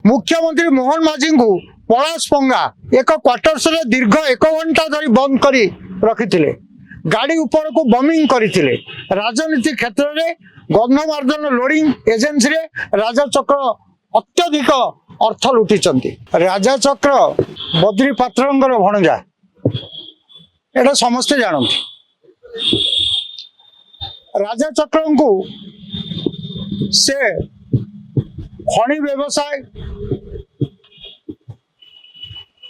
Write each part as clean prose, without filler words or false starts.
मुख्यमंत्री मोहन माझी को पलाशपंगा एक क्वार्टर्स रे दीर्घ 1 घंटा धरी बंद करी रखिथिले। गाड़ी ऊपर को बमिंग करथिले। राजनीति क्षेत्र में गंधमार्दन लोडिंग एजेंसी रे राजा चक्र अत्यधिक अर्थ लुटिचंती। राजा चक्र बद्री पात्रंगर भणजा एटा समस्त जानती। राजा चक्र को से खनि व्यवसाय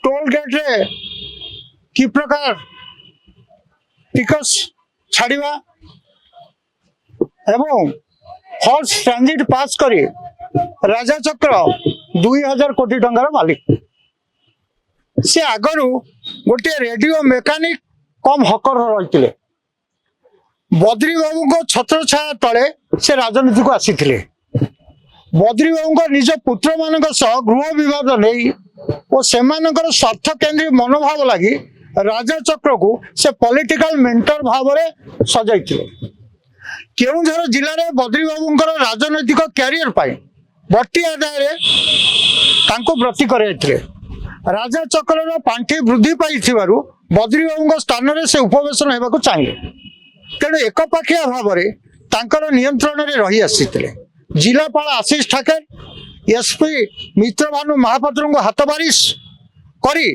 टोल गेट रे कि प्रकार टिकस छाड़िबा एवं हॉर्स ट्रांजिट पास करी राजा चक्र 2000 कोटी टंकार मालिक। से आगरू गोटे रेडियो मेकानिक कम हकर रही बद्री बाबू को छत्र छाया तले से राजनीति को आसीथिले। बद्री बाबू को निज पुत्र मान गृह विवाद नहीं और सेमानकर स्वार्थ केंद्रीय मनोभाव लगी राजा चक्र को से पॉलिटिकल मेंटर भाव में सजाइथिले। केउंझर जिले में बद्री बाबूंकर राजनैतिक कैरियर पाई बट्टी आदाय व्रती कराइथिले। राजा चक्र पांठी वृद्धि पाई बद्री बाबू स्थान में से उपवेशन होगा चाहिए। तेणु एकपाखिया भाव में नियंत्रण में रही आसीथिले। जिलापाल आशीष ठाकर एसपी मित्रभानु महापात्र को हाथ बारिश करी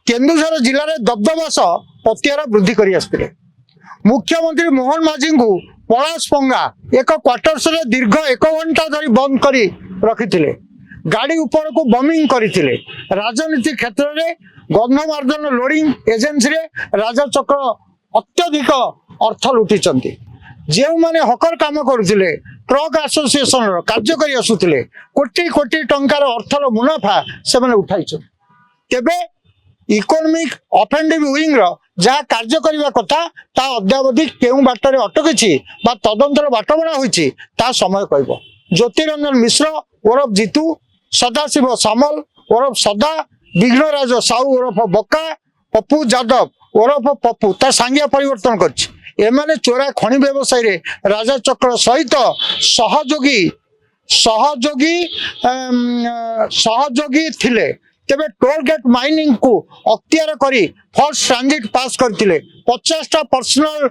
केन्दुझर जिले में दबदबा सह पतियार वृद्धि कर आसते। मुख्यमंत्री मोहन माझी को पलाशपंगा एक क्वार्टर्स रे दीर्घ 1 घंटा धरी बंद करी रखिथिले। गाड़ी ऊपर को बमिंग करथिले। राजनीति क्षेत्र में गंधमार्दन लोडिंग एजेंसी रे राजा चक्र अत्यधिक अर्थ लुटिचंती। जो माने हकर काम करुथिले ट्रक एसोसिएशन कार्य करी आसुथिले कोटी कोटी टंकार अर्थर मुनाफा से माने उठाइछन। तेबे इकोनॉमिक ऑफेंडिव विंग जहाँ कार्य करने कथा ता अद्यावधि केउ बाटरे अटकी बा तदंतर बाट बना होईछि ता समय कहब। ज्योतिरंजन मिश्र ओरफ जीतू, सदाशिव सामल ओरफ सदा, विघ्नराज साहू ओरफ बक्का, पप्पू यादव ओरफ पप्पू ता सांगिया परिवर्तन करछि। एमाने चोरा खनि व्यवसाय रे राजा चक्र सहित सहयोगी थिले। तेबे टोल गेट माइनिंग को अख्तियार करी फर्स्ट ट्रांजिट पास करथिले। 50टा पर्सनल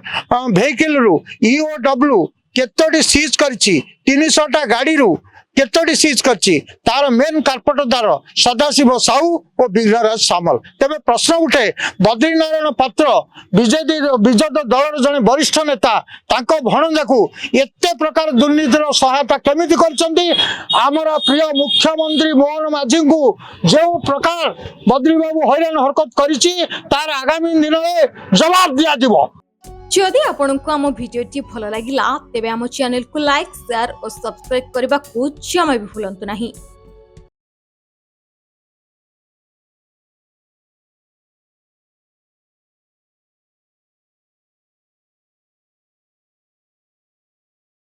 वेहिकल रु ईओडब्ल्यू केतोटी सीज करछि। 300टा गाड़ी रु केतोटी सीज करछि। तार मेन कार्पेटदार सदाशिव साहू और विघ्नराज सामल। तेबे प्रश्न उठे बद्रीनारायण पात्र विजय दलर जने वरिष्ठ नेता तांको भणजा को एते प्रकार दुर्नीतिर सहायता केमिति करछंती। आमर प्रिय मुख्यमंत्री मोहन माझी को जो प्रकार बद्री बाबू हैरान हरकत करिछि तार आगामी दिन में जवाब दिया दिबो। जदि आपंक आम भिडी भल लगा तेब आम चैनल को लाइक शेयर और सब्सक्राइब करने को जमा भी भूलु नहीं।